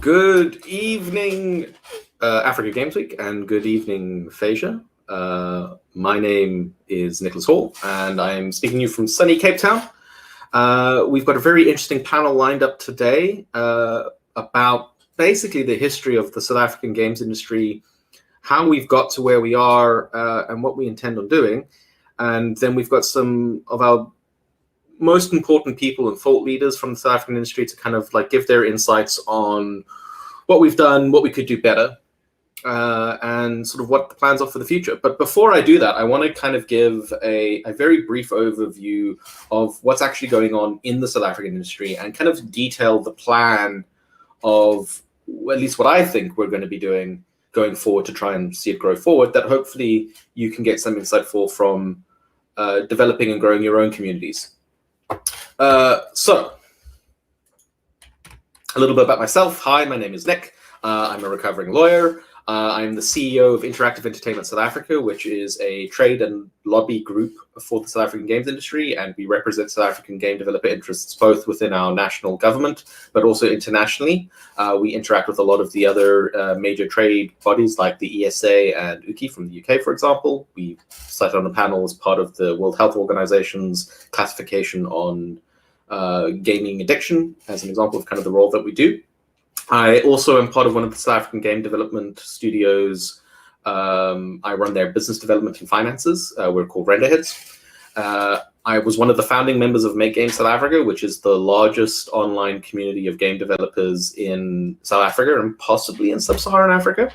Good evening, Africa Games Week, and good evening, FEJA. My name is Nicholas Hall, and I'm speaking to you from sunny Cape Town. We've got a very interesting panel lined up today about basically the history of the South African games industry, how we've got to where we are, and what we intend on doing. And then we've got some of our most important people and thought leaders from the South African industry to kind of like give their insights on what we've done, what we could do better, and sort of what the plans are for the future. But before I do that, I want to kind of give a very brief overview of what's actually going on in the South African industry and kind of detail the plan of at least what I think we're going to be doing going forward to try and see it grow forward, that hopefully you can get some insight for from developing and growing your own communities. So, a little bit about myself. Hi, my name is Nick. I'm a recovering lawyer. I'm the CEO of Interactive Entertainment South Africa, which is a trade and lobby group for the South African games industry, and we represent South African game developer interests both within our national government, but also internationally. We interact with a lot of the other major trade bodies like the ESA and UKI from the UK, for example. We sat on a panel as part of the World Health Organization's classification on gaming addiction, as an example of kind of the role that we do. I also am part of one of the South African game development studios. I run their business development and finances. We're called Renderheads. I was one of the founding members of Make Games South Africa, which is the largest online community of game developers in South Africa and possibly in sub-Saharan Africa.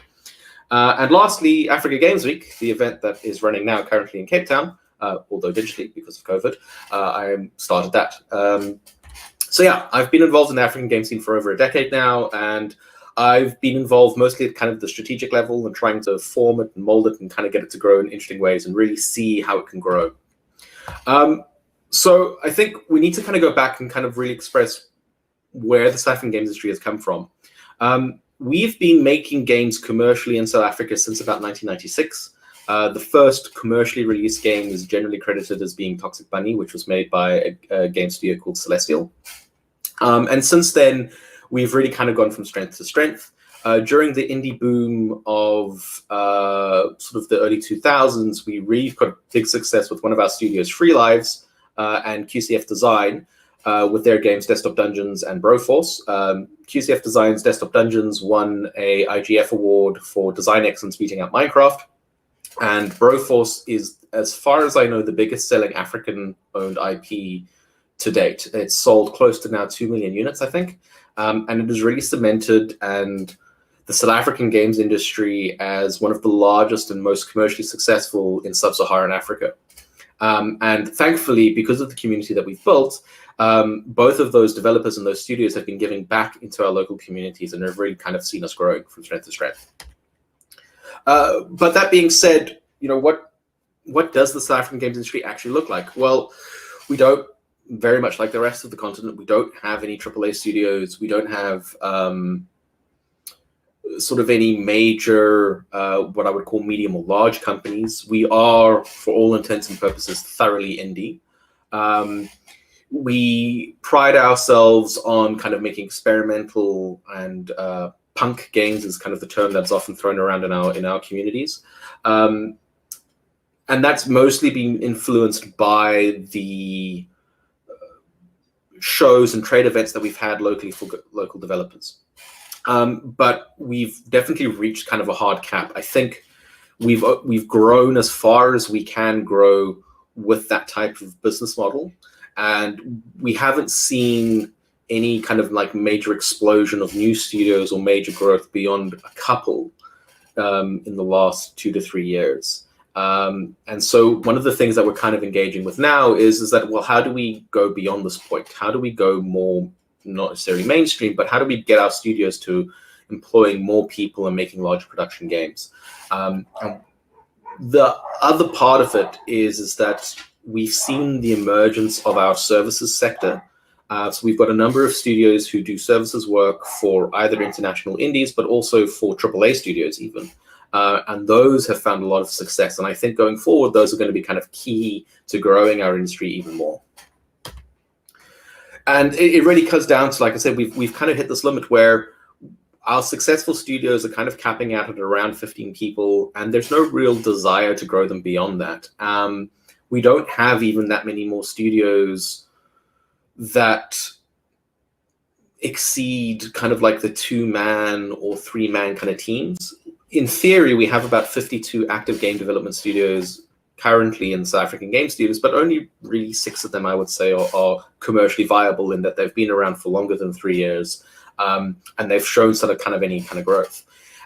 And lastly, Africa Games Week, the event that is running now currently in Cape Town, although digitally because of COVID, I started that. So yeah, I've been involved in the African game scene for over a decade now, and I've been involved mostly at kind of the strategic level and trying to form it and mold it and kind of get it to grow in interesting ways and really see how it can grow. So I think we need to kind of go back and kind of really express where the South African games industry has come from. We've been making games commercially in South Africa since about 1996. The first commercially released game is generally credited as being Toxic Bunny, which was made by a game studio called Celestial. And since then, we've really kind of gone from strength to strength. During the indie boom of sort of the early 2000s, we really got big success with one of our studios, Free Lives, and QCF Design, with their games Desktop Dungeons and Broforce. QCF Design's Desktop Dungeons won a IGF award for design excellence beating out Minecraft. And Broforce is, as far as I know, the biggest selling African-owned IP to date. It's sold close to now 2 million units, I think. And it has really cemented and the South African games industry as one of the largest and most commercially successful in sub-Saharan Africa. And thankfully, because of the community that we've built, both of those developers and those studios have been giving back into our local communities and have really kind of seen us growing from strength to strength. But that being said, you know, what does the South African games industry actually look like? Well, we don't, very much like the rest of the continent, we don't have any AAA studios. We don't have sort of any major, what I would call medium or large companies. We are, for all intents and purposes, thoroughly indie. We pride ourselves on kind of making experimental and punk games is kind of the term that's often thrown around in our communities. And that's mostly been influenced by the shows and trade events that we've had locally for local developers. But we've definitely reached kind of a hard cap. I think we've grown as far as we can grow with that type of business model. And we haven't seen any kind of like major explosion of new studios or major growth beyond a couple in the last 2 to 3 years. And so one of the things that we're kind of engaging with now is that, well, how do we go beyond this point? How do we go more, not necessarily mainstream, but how do we get our studios to employing more people and making larger production games? And the other part of it is that we've seen the emergence of our services sector. So we've got a number of studios who do services work for either international indies, but also for AAA studios even. And those have found a lot of success. And I think going forward, those are going to be kind of key to growing our industry even more. And it really comes down to, like I said, we've kind of hit this limit where our successful studios are kind of capping out at around 15 people, and there's no real desire to grow them beyond that. We don't have even that many more studios that exceed kind of like the 2-man or 3-man kind of teams. In theory, we have about 52 active game development studios currently in South African game studios, but only really 6 of them, I would say, are commercially viable in that they've been around for longer than 3 years, and they've shown sort of kind of any kind of growth.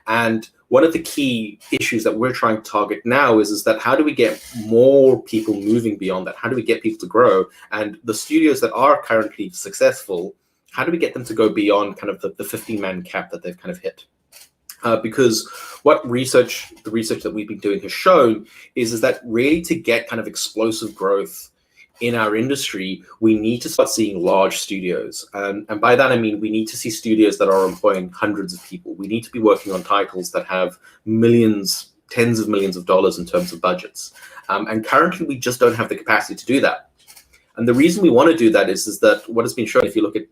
And one of the key issues that we're trying to target now is that how do we get more people moving beyond that? How do we get people to grow? And the studios that are currently successful, how do we get them to go beyond kind of the 15-man cap that they've kind of hit? Because what the research that we've been doing has shown is that really to get kind of explosive growth in our industry, we need to start seeing large studios. And by that, I mean, we need to see studios that are employing hundreds of people. We need to be working on titles that have millions, tens of millions of dollars in terms of budgets. And currently, we just don't have the capacity to do that. And the reason we want to do that is that what has been shown, if you look at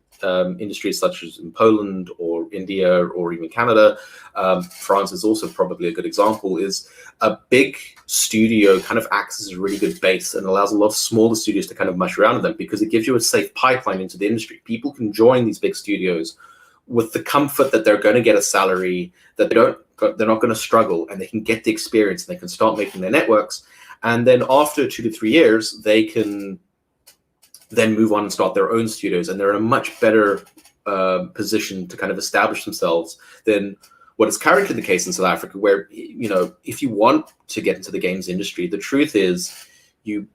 industries such as in Poland or India or even Canada, France is also probably a good example, is a big studio kind of acts as a really good base and allows a lot of smaller studios to kind of mush around them because it gives you a safe pipeline into the industry. People can join these big studios with the comfort that they're going to get a salary, that they're not going to struggle, and they can get the experience and they can start making their networks. And then after 2 to 3 years, they can then move on and start their own studios, and they're in a much better position to kind of establish themselves than what is currently the case in South Africa, where, you know, if you want to get into the games industry, the truth is you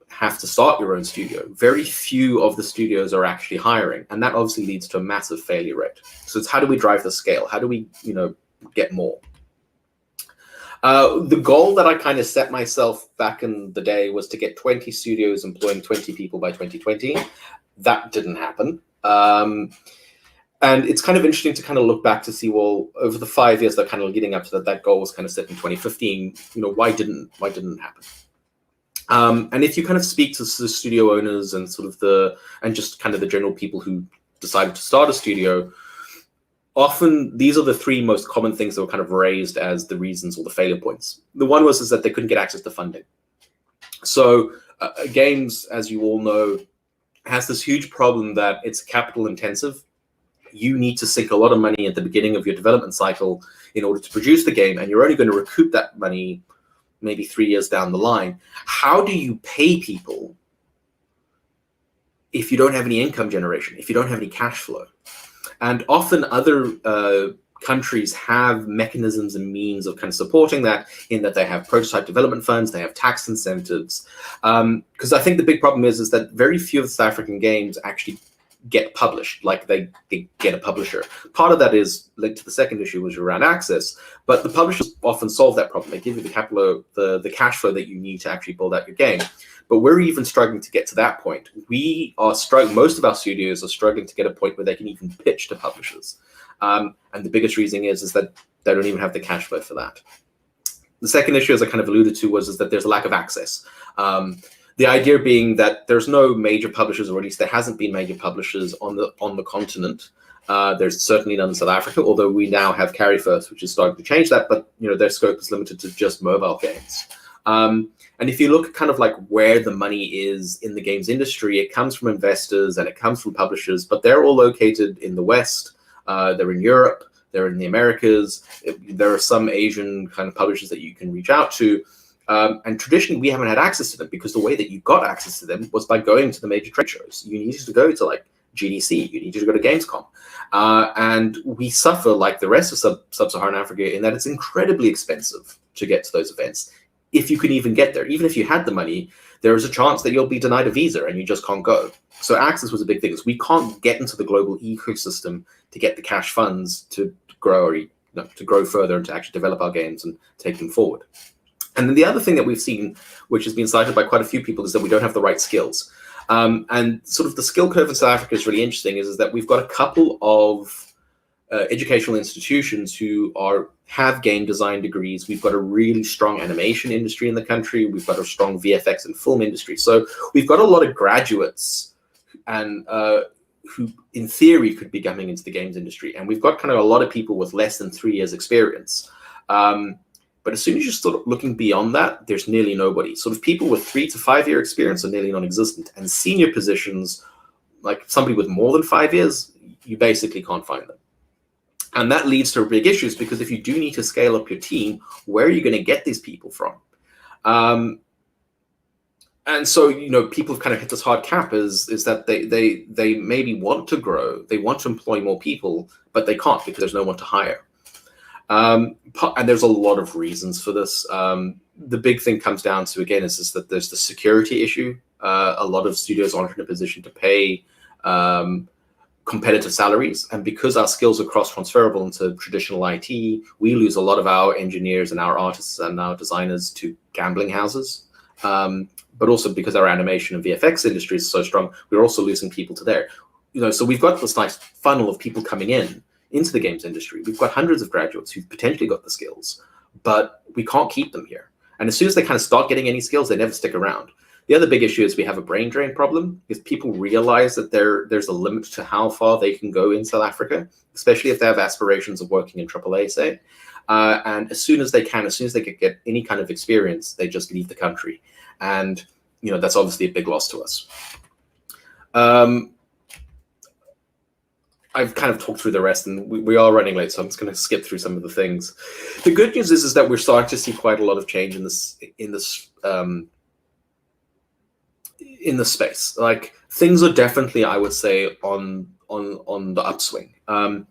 have to start your own studio. Very few of the studios are actually hiring, and that obviously leads to a massive failure rate. So it's how do we drive the scale? How do we, you know, get more? The goal that I kind of set myself back in the day was to get 20 studios employing 20 people by 2020. That didn't happen. And it's kind of interesting to kind of look back to see, well, over the 5 years that kind of leading up to that goal was kind of set in 2015, you know, why didn't it happen? And if you kind of speak to the studio owners and sort of and just kind of the general people who decided to start a studio, often these are the 3 most common things that were kind of raised as the reasons or the failure points. The one was that they couldn't get access to funding. So games, as you all know, has this huge problem that it's capital intensive. You need to sink a lot of money at the beginning of your development cycle in order to produce the game, and you're only going to recoup that money maybe 3 years down the line. How do you pay people if you don't have any income generation, if you don't have any cash flow? And often other countries have mechanisms and means of kind of supporting that, in that they have prototype development funds, they have tax incentives. Because I think the big problem is that very few of the South African games actually get published, like they get a publisher. Part of that is linked to the second issue, which is around access, but the publishers often solve that problem. They give you the capital, the cash flow that you need to actually build out your game. But we're even struggling to get to that point. We are struggling, most of our studios are struggling to get a point where they can even pitch to publishers. And the biggest reason is that they don't even have the cash flow for that. The second issue, as I kind of alluded to, is that there's a lack of access. The idea being that there's no major publishers, or at least there hasn't been major publishers on the continent. There's certainly none in South Africa, although we now have Carry First, which is starting to change that, but you know, their scope is limited to just mobile games. And if you look at kind of like where the money is in the games industry, it comes from investors and it comes from publishers, but they're all located in the West. They're in Europe, they're in the Americas. There are some Asian kind of publishers that you can reach out to. And traditionally, we haven't had access to them, because the way that you got access to them was by going to the major trade shows. You needed to go to like GDC, you needed to go to Gamescom. And we suffer like the rest of sub-Saharan Africa in that it's incredibly expensive to get to those events. If you can even get there, even if you had the money, there is a chance that you'll be denied a visa and you just can't go. So access was a big thing. We can't get into the global ecosystem to get the cash funds to grow, or to grow further and to actually develop our games and take them forward. And then the other thing that we've seen, which has been cited by quite a few people, is that we don't have the right skills. And sort of the skill curve in South Africa is really interesting, is that we've got a couple of educational institutions who have game design degrees. We've got a really strong animation industry in the country. We've got a strong VFX and film industry. So we've got a lot of graduates and who in theory could be coming into the games industry. And we've got kind of a lot of people with less than 3 years experience. But as soon as you start looking beyond that, there's nearly nobody. Sort of people with 3 to 5 year experience are nearly non-existent. And senior positions, like somebody with more than 5 years, you basically can't find them. And that leads to big issues, because if you do need to scale up your team, where are you going to get these people from? And so, you know, people have kind of hit this hard cap is that they maybe want to grow, they want to employ more people, but they can't because there's no one to hire. And there's a lot of reasons for this. The big thing comes down to, again, is that there's the security issue. A lot of studios aren't in a position to pay competitive salaries. And because our skills are cross-transferable into traditional IT, we lose a lot of our engineers and our artists and our designers to gambling houses. But also because our animation and VFX industry is so strong, we're also losing people to there. You know, so we've got this nice funnel of people coming into the games industry. We've got hundreds of graduates who've potentially got the skills, but we can't keep them here. And as soon as they kind of start getting any skills, they never stick around. The other big issue is we have a brain drain problem, because people realize that there's a limit to how far they can go in South Africa, especially if they have aspirations of working in AAA, say. And as soon as they could get any kind of experience, they just leave the country. And, you know, that's obviously a big loss to us. I've kind of talked through the rest, and we are running late, so I'm just going to skip through some of the things. The good news is that we're starting to see quite a lot of change in this space. Like, things are definitely, I would say, on the upswing.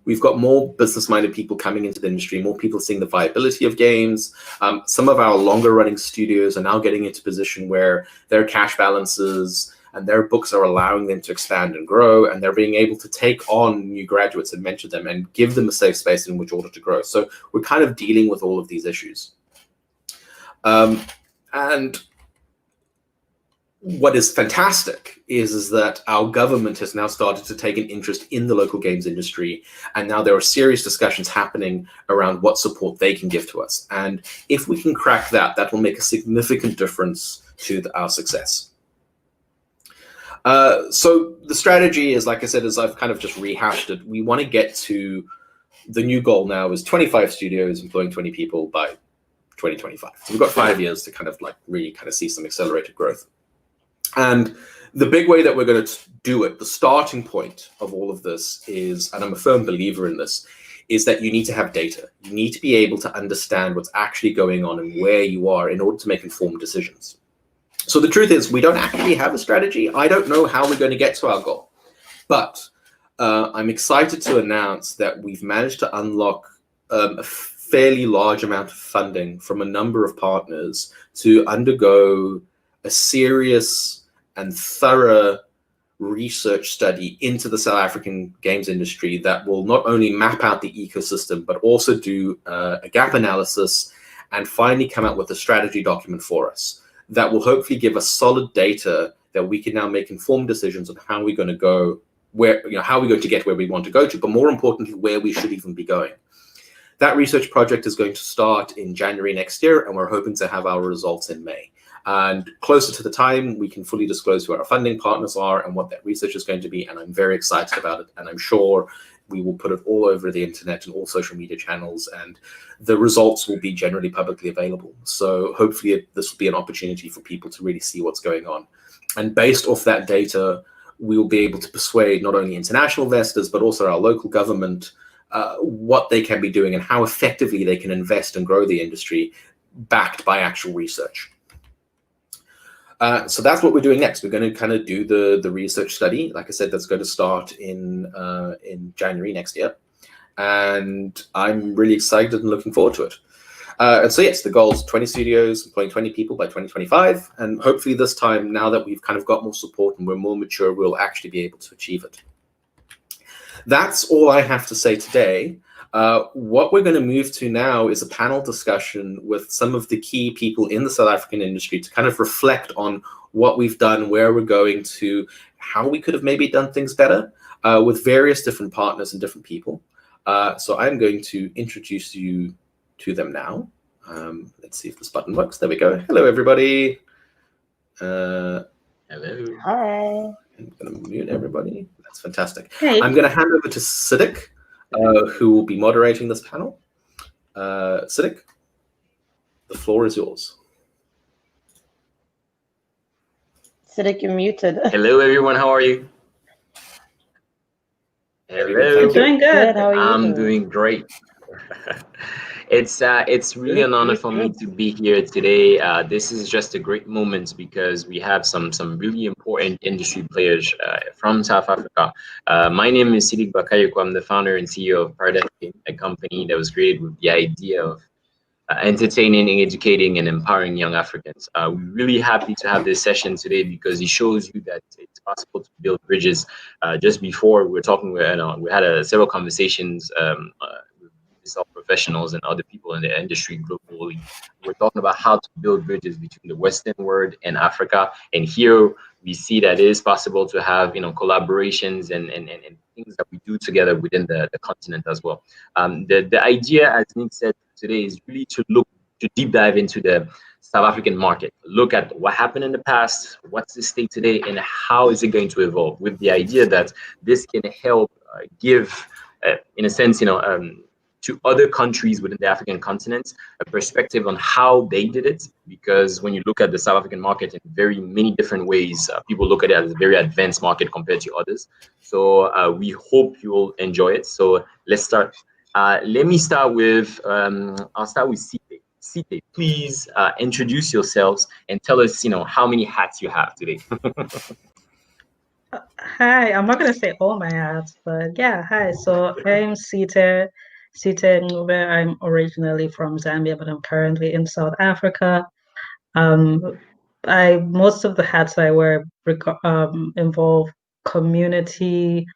We've got more business-minded people coming into the industry, more people seeing the viability of games. Some of our longer-running studios are now getting into a position where their cash balances and their books are allowing them to expand and grow, and they're being able to take on new graduates and mentor them and give them a safe space in which order to grow. So we're kind of dealing with all of these issues. And what is fantastic is that our government has now started to take an interest in the local games industry, and now there are serious discussions happening around what support they can give to us. And if we can crack that, that will make a significant difference to our success. So the strategy is, like I said, as I've kind of just rehashed it, we want to get to the new goal now is 25 studios employing 20 people by 2025. So we've got 5 years to kind of like really kind of see some accelerated growth. And the big way that we're going to do it, the starting point of all of this is, and I'm a firm believer in this, is that you need to have data. You need to be able to understand what's actually going on and where you are in order to make informed decisions. So the truth is, we don't actually have a strategy. I don't know how we're going to get to our goal. But I'm excited to announce that we've managed to unlock a fairly large amount of funding from a number of partners to undergo a serious and thorough research study into the South African games industry that will not only map out the ecosystem, but also do a gap analysis and finally come out with a strategy document for us that will hopefully give us solid data that we can now make informed decisions on how we're going to go, where, you know, how we're going to get where we want to go to, but more importantly, where we should even be going. That research project is going to start in January next year, and we're hoping to have our results in May. And closer to the time, we can fully disclose who our funding partners are and what that research is going to be. And I'm very excited about it. And I'm sure we will put it all over the internet and all social media channels, and the results will be generally publicly available. So hopefully this will be an opportunity for people to really see what's going on. And based off that data, we will be able to persuade not only international investors, but also our local government, what they can be doing and how effectively they can invest and grow the industry backed by actual research. So that's what we're doing next. We're going to kind of do the research study. Like I said, that's going to start in January next year. And I'm really excited and looking forward to it. And so, yes, the goal is 20 studios, employing 20 people by 2025. And hopefully this time, now that we've kind of got more support and we're more mature, we'll actually be able to achieve it. That's all I have to say today. What we're going to move to now is a panel discussion with some of the key people in the South African industry to kind of reflect on what we've done, where we're going to, how we could have maybe done things better with various different partners and different people. So I'm going to introduce you to them now. Let's see if this button works. There we go. Hello, everybody. Hello. Hi. I'm going to mute everybody. That's fantastic. Hey. I'm going to hand over to Sidick, who will be moderating this panel. Sidick, the floor is yours. Sidick, you're muted. Hello, everyone. How are you? Hello. Thank you. Doing good. How are you? I'm doing great. It's really an honor for me to be here today. This is just a great moment because we have some really important industry players from South Africa. My name is Sidick Bakayoko. I'm the founder and CEO of Panelists, a company that was created with the idea of entertaining, educating, and empowering young Africans. We're really happy to have this session today because it shows you that it's possible to build bridges. Just before we were talking, we had several conversations with professionals and other people in the industry globally. We're talking about how to build bridges between the Western world and Africa. And here we see that it is possible to have collaborations and things that we do together within the continent as well. The idea, as Nick said today, is really to deep dive into the South African market, look at what happened in the past, what's the state today, and how is it going to evolve, with the idea that this can help give, in a sense, to other countries within the African continent, a perspective on how they did it. Because when you look at the South African market in very many different ways, people look at it as a very advanced market compared to others. So we hope you'll enjoy it. So let's start. Let me start with, I'll start with Sithe. Sithe, please introduce yourselves and tell us, how many hats you have today. Hi, I'm not going to say all my hats, but yeah, hi. So I'm Sithe Ncube. I'm originally from Zambia, but I'm currently in South Africa. Most of the hats I wear involve community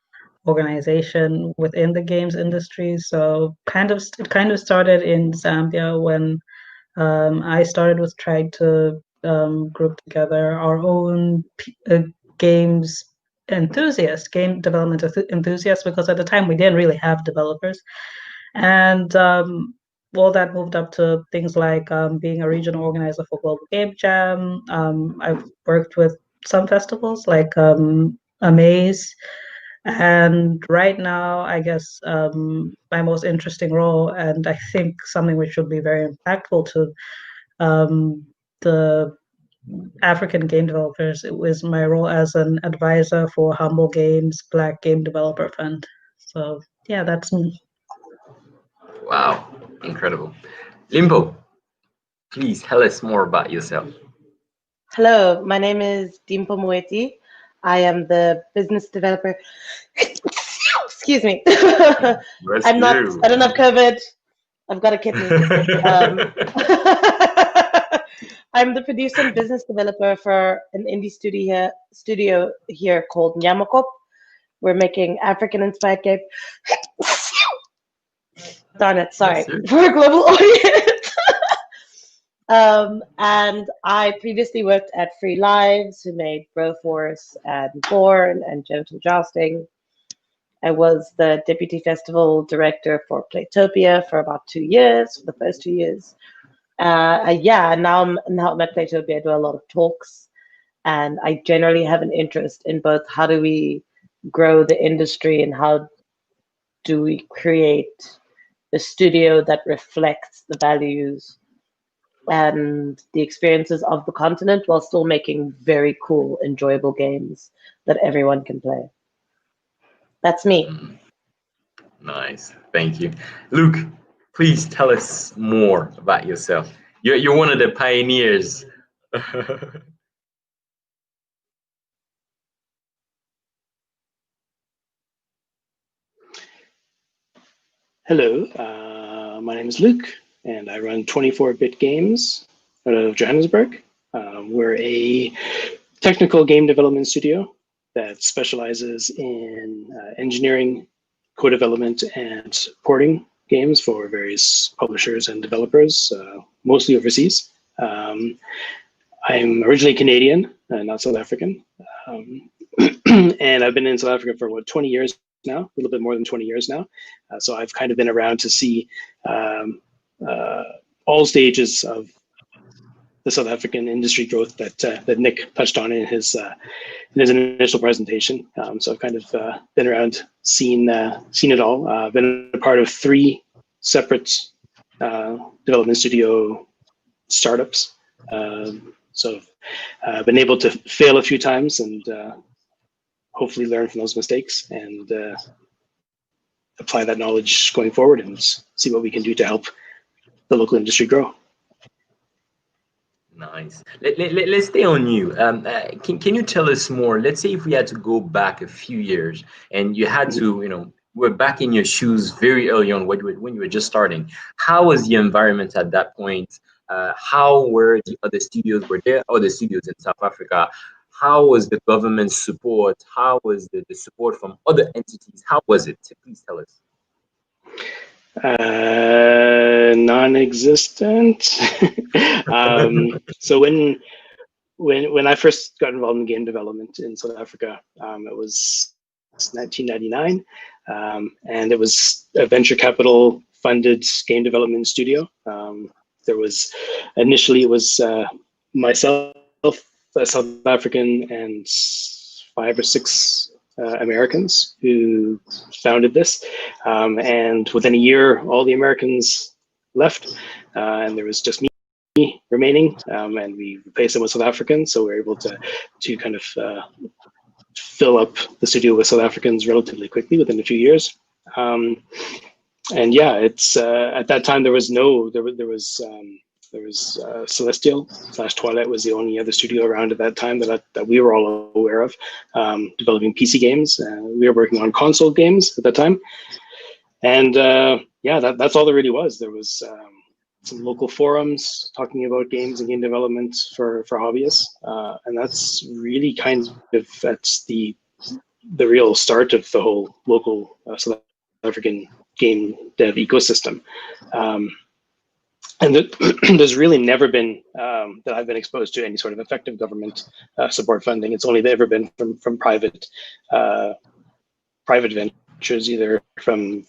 organization within the games industry. So it kind of started in Zambia when I started with trying to group together our own games enthusiasts, game development enthusiasts, because at the time we didn't really have developers. And all that moved up to things like being a regional organizer for Global Game Jam. I've worked with some festivals like Amaze. And right now, I guess my most interesting role, and I think something which would be very impactful to the African game developers, it was my role as an advisor for Humble Games Black Game Developer Fund. So yeah, that's me. Wow, incredible. Limpho, please tell us more about yourself. Hello, my name is Moeti. I am the business developer. Excuse me. I don't have COVID. I've got a kidney. I'm the producer and business developer for an indie studio here called Ncube. We're making African-inspired game. Darn it, sorry. For a global audience. And I previously worked at Free Lives, who made Broforce and Born and Genital Jousting. I was the deputy festival director for Playtopia for about 2 years, for the first 2 years. Yeah, now I'm at Playtopia. I do a lot of talks, and I generally have an interest in both how do we grow the industry and how do we create a studio that reflects the values and the experiences of the continent while still making very cool, enjoyable games that everyone can play. That's me. Nice, thank you. Luke, please tell us more about yourself. You're one of the pioneers. Hello, my name is Luke, and I run 24-Bit Games out of Johannesburg. We're a technical game development studio that specializes in engineering, co-development, and porting games for various publishers and developers, mostly overseas. I'm originally Canadian, not South African. And I've been in South Africa for, 20 years now, a little bit more than 20 years now. So I've kind of been around to see all stages of South African industry growth that Nick touched on in his initial presentation. So I've kind of been around, seen it all. Been a part of 3 separate development studio startups. So been able to fail a few times and hopefully learn from those mistakes and apply that knowledge going forward and see what we can do to help the local industry grow. Nice. Let's stay on you. Can you tell us more? Let's say if we had to go back a few years and you had to, we're back in your shoes very early on when you were just starting. How was the environment at that point? How were the other studios? Were there other studios in South Africa? How was the government support? How was the support from other entities? How was it? Please tell us. Non-existent. So when I first got involved in game development in South Africa, it was 1999, and it was a venture capital funded game development studio. There was initially it was myself, a South African, and 5 or 6 Americans who founded this, and within a year all the Americans left, and there was just me remaining, and we replaced them with South Africans, so we were able to kind of fill up the studio with South Africans relatively quickly within a few years. And yeah, it's at that time there was Celestial / Twilight was the only other studio around at that time that we were all aware of, developing PC games. We were working on console games at that time, and yeah, that's all there really was. There was some local forums talking about games and game development for hobbyists, and that's really kind of that's the real start of the whole local South African game dev ecosystem. And there's really never been that I've been exposed to any sort of effective government support funding. It's only ever been from private ventures, either from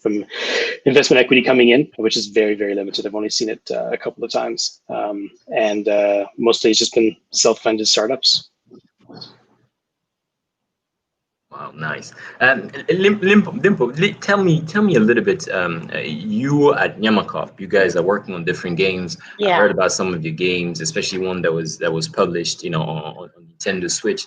investment equity coming in, which is very, very limited. I've only seen it a couple of times, and mostly it's just been self-funded startups. Wow, nice. Limpho, tell me a little bit. You at Nyamakov, you guys are working on different games. Yeah. I heard about some of your games, especially one that was published, on Nintendo Switch.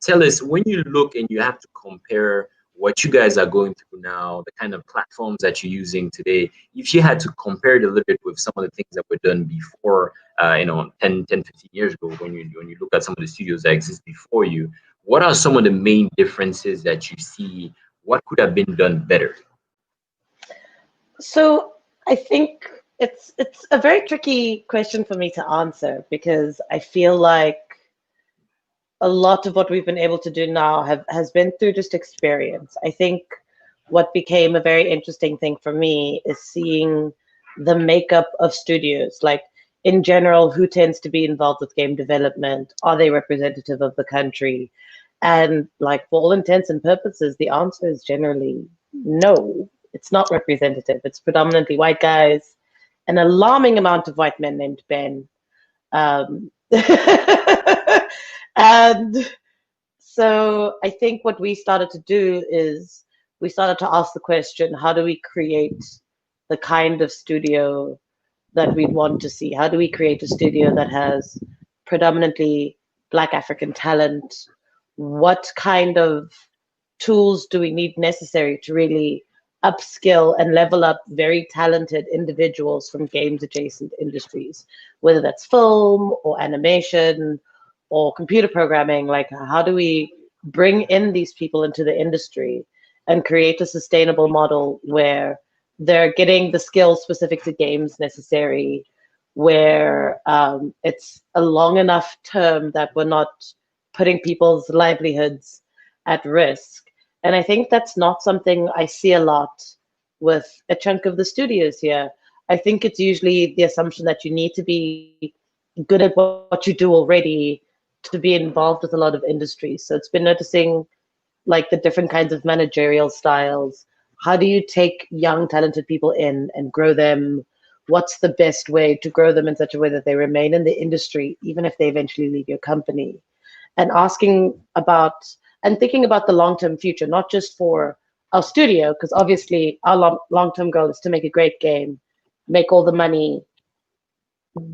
Tell us, when you look and you have to compare what you guys are going through now, the kind of platforms that you're using today, if you had to compare it a little bit with some of the things that were done before, 10, 15 years ago, when you look at some of the studios that exist before you, what are some of the main differences that you see? What could have been done better? So I think it's a very tricky question for me to answer, because I feel like a lot of what we've been able to do now has been through just experience. I think what became a very interesting thing for me is seeing the makeup of studios. Like, in general, who tends to be involved with game development? Are they representative of the country? And like, for all intents and purposes, the answer is generally no. It's not representative. It's predominantly white guys, an alarming amount of white men named Ben. And so I think what we started to do is we started to ask the question, how do we create the kind of studio that we'd want to see? How do we create a studio that has predominantly Black African talent? What kind of tools do we need necessary to really upskill and level up very talented individuals from games adjacent industries, whether that's film or animation or computer programming? Like, how do we bring in these people into the industry and create a sustainable model where they're getting the skills specific to games necessary, where it's a long enough term that we're not putting people's livelihoods at risk? And I think that's not something I see a lot with a chunk of the studios here. I think it's usually the assumption that you need to be good at what you do already to be involved with a lot of industries. So it's been noticing like the different kinds of managerial styles. How do you take young, talented people in and grow them what's the best way to grow them in such a way that they remain in the industry, even if they eventually leave your company, and asking about and thinking about the long-term future, not just for our studio, because obviously our long-term goal is to make a great game, make all the money,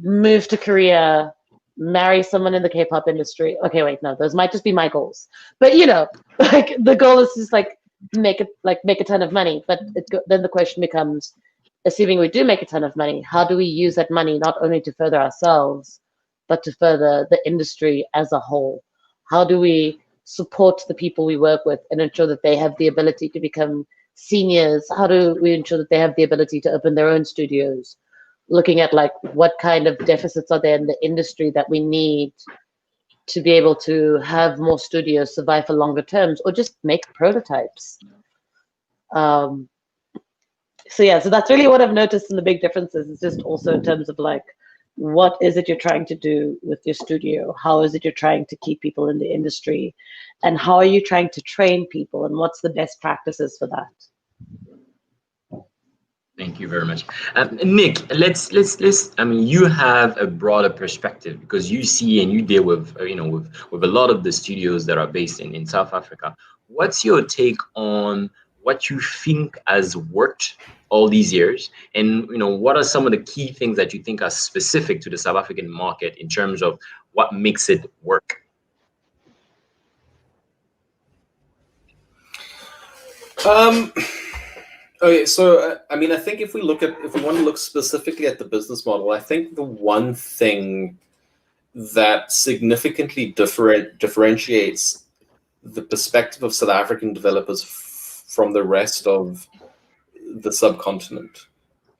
move to Korea, marry someone in the K-pop industry. Okay, wait, no, those might just be my goals. But you know, like the goal is just like make a ton of money. But then the question becomes, assuming we do make a ton of money, how do we use that money not only to further ourselves, but to further the industry as a whole? How do we support the people we work with and ensure that they have the ability to become seniors? How do we ensure that they have the ability to open their own studios? Looking at like what kind of deficits are there in the industry that we need to be able to have more studios survive for longer terms, or just make prototypes. So that's really what I've noticed in the big differences. It's just also in terms of like, what is it you're trying to do with your studio? How is it you're trying to keep people in the industry? And how are you trying to train people? And what's the best practices for that? Thank you very much. Nick, let's I mean, you have a broader perspective because you see and you deal with with a lot of the studios that are based in South Africa. What's your take on what you think has worked all these years, and what are some of the key things that you think are specific to the South African market in terms of what makes it work? Okay, so I mean, I think if we want to look specifically at the business model, I think the one thing that significantly differentiates the perspective of South African developers from the rest of the subcontinent,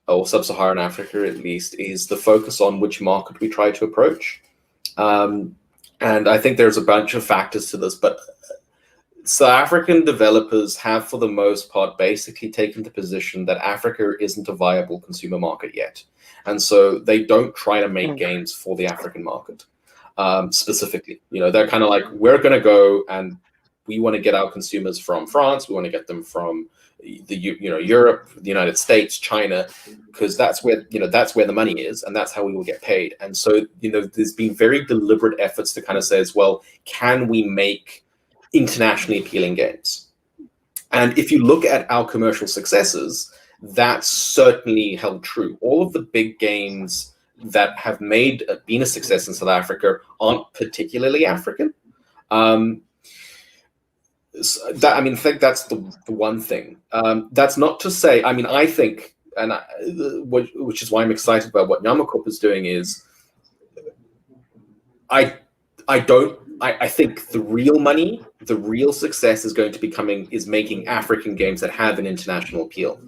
or sub-Saharan Africa at least, is the focus on which market we try to approach. And I think there's a bunch of factors to this, but South African developers have, for the most part, basically taken the position that Africa isn't a viable consumer market yet. And so they don't try to make games for the African market specifically. They're kind of like, we're going to go and we want to get our consumers from France. We want to get them from Europe, the United States, China, because that's where the money is, and that's how we will get paid. And so, there's been very deliberate efforts to kind of say as well, can we make internationally appealing games? And if you look at our commercial successes, that's certainly held true. All of the big games that have been a success in South Africa aren't particularly African. I think that's the one thing. That's not to say, I think, which is why I'm excited about what Ncube is doing, is I think the real money, the real success is going to is making African games that have an international appeal.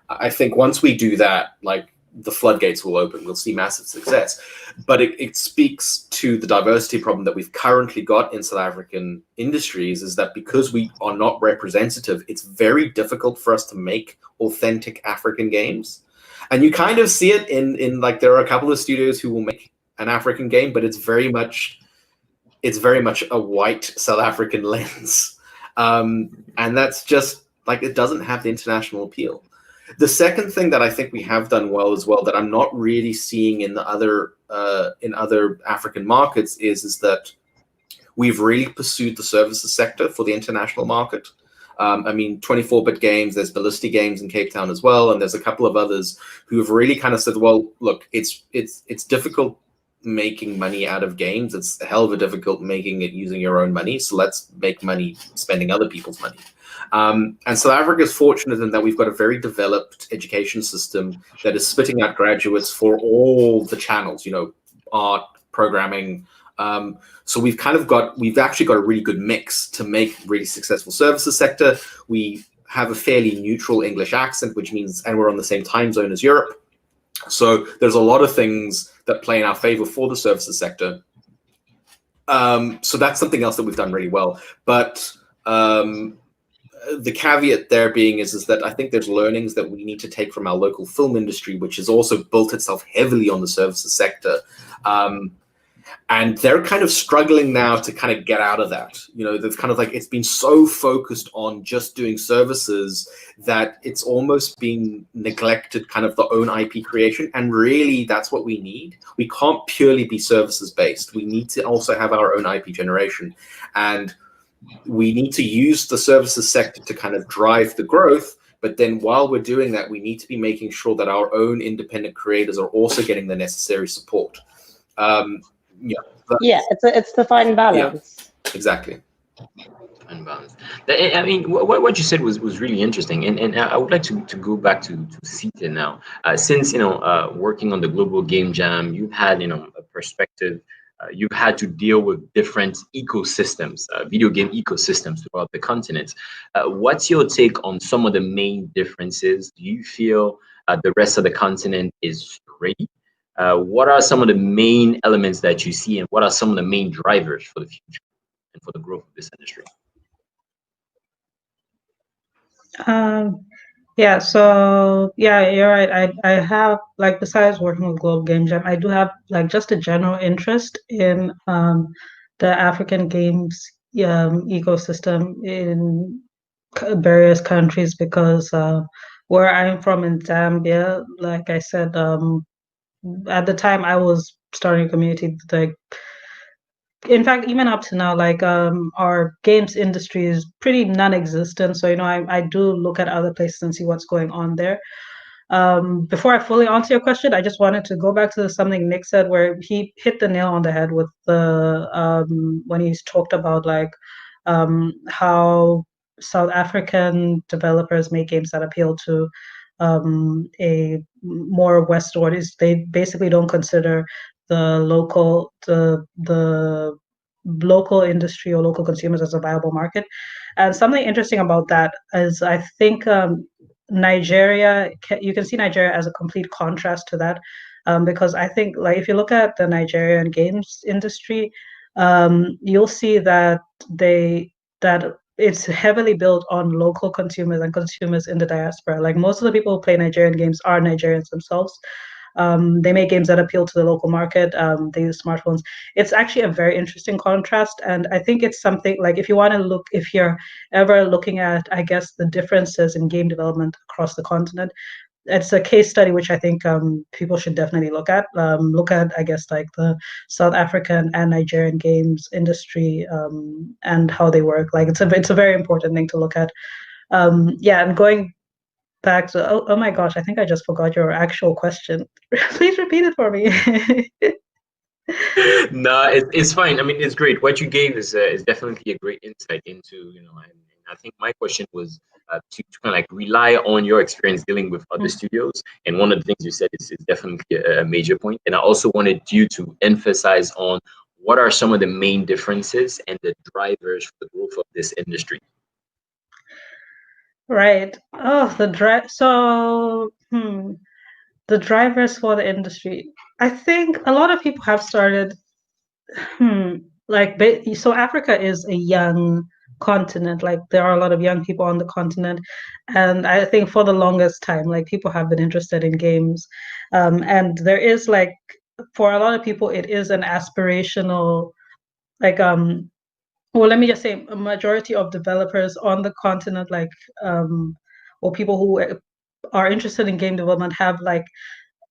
I think once we do that, like, the floodgates will open. We'll see massive success. But it speaks to the diversity problem that we've currently got in South African industries, is that because we are not representative, it's very difficult for us to make authentic African games. And you kind of see it in like, there are a couple of studios who will make an African game, but it's very much a white South African lens. And that's just like, it doesn't have the international appeal. The second thing that I think we have done well as well, that I'm not really seeing in other African markets, is that we've really pursued the services sector for the international market. 24-bit games, there's Ballistic Games in Cape Town as well, and there's a couple of others who have really kind of said, well, look, it's difficult making money out of games. It's a hell of a difficult making it using your own money. So let's make money spending other people's money. And South Africa is fortunate in that we've got a very developed education system that is spitting out graduates for all the channels, art, programming. So we've actually got a really good mix to make really successful services sector. We have a fairly neutral English accent, which means, and we're on the same time zone as Europe. So there's a lot of things that play in our favor for the services sector. So that's something else that we've done really well. But the caveat there being is that I think there's learnings that we need to take from our local film industry, which has also built itself heavily on the services sector. And they're kind of struggling now to kind of get out of that. You know, they've kind of like, it's been so focused on just doing services that it's almost been neglected kind of the own IP creation. And really, that's what we need. We can't purely be services based. We need to also have our own IP generation. And we need to use the services sector to kind of drive the growth. But then while we're doing that, we need to be making sure that our own independent creators are also getting the necessary support. Yeah, it's the fine balance. Yeah, exactly. Fine balance. I mean, what you said was really interesting, and I would like to go back to Sithe now. Since working on the Global Game Jam, you've had a perspective. You've had to deal with different ecosystems, video game ecosystems throughout the continent. What's your take on some of the main differences? Do you feel the rest of the continent is ready? What are some of the main elements that you see, and what are some of the main drivers for the future and for the growth of this industry? Yeah, so yeah, you're right. I have, like, besides working with Global Game Jam, I do have like just a general interest in the African games ecosystem in various countries, because where I'm from in Zambia, like I said, at the time I was starting a community, like, in fact, even up to now, like, our games industry is pretty non-existent. So, I do look at other places and see what's going on there. Before I fully answer your question, I just wanted to go back to something Nick said, where he hit the nail on the head with the when he's talked about, like, how South African developers make games that appeal to a more West audience. They basically don't consider the local local industry or local consumers as a viable market. And something interesting about that is, I think, Nigeria, you can see Nigeria as a complete contrast to that, because I think, like, if you look at the Nigerian games industry, you'll see that it's heavily built on local consumers and consumers in the diaspora. Like, most of the people who play Nigerian games are Nigerians themselves. They make games that appeal to the local market. They use smartphones. It's actually a very interesting contrast, and I think it's something, like, if you're ever looking at, I guess, the differences in game development across the continent, it's a case study which I think people should definitely look at. I guess, like, the South African and Nigerian games industry, and how they work. Like, it's a very important thing to look at. Yeah, and going back to, oh my gosh, I think I just forgot your actual question. Please repeat it for me. No, it's fine. I mean, it's great. What you gave is definitely a great insight into, and I think my question was to kind of like rely on your experience dealing with other studios. And one of the things you said is definitely a major point. And I also wanted you to emphasize on what are some of the main differences and the drivers for the growth of this industry. Right. Oh, the drivers for the industry. I think a lot of people have started, so Africa is a young continent. Like, there are a lot of young people on the continent, and I think for the longest time, like, people have been interested in games, and there is, like, for a lot of people, it is an aspirational, like, well, let me just say, a majority of developers on the continent, like, or people who are interested in game development, have, like,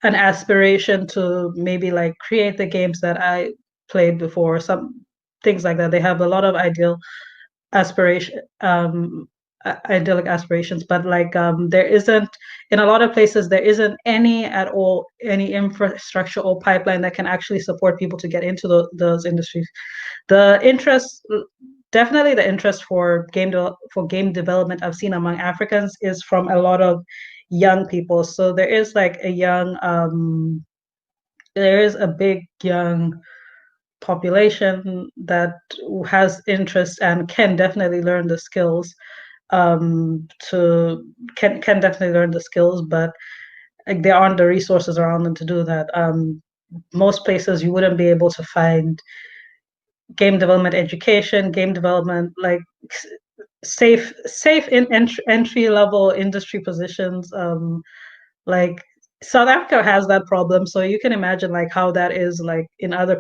an aspiration to maybe, like, create the games that I played before, some things like that. They have a lot of idyllic aspirations, but, like, there isn't, in a lot of places, there isn't any infrastructure or pipeline that can actually support people to get into those industries. Definitely the interest for game development I've seen among Africans is from a lot of young people. So there is, like, there is a big young population that has interest and can definitely learn the skills, but, like, there aren't the resources around them to do that. Most places you wouldn't be able to find game development education, game development, like, safe in entry level industry positions. Like, South Africa has that problem, so you can imagine like how that is like in other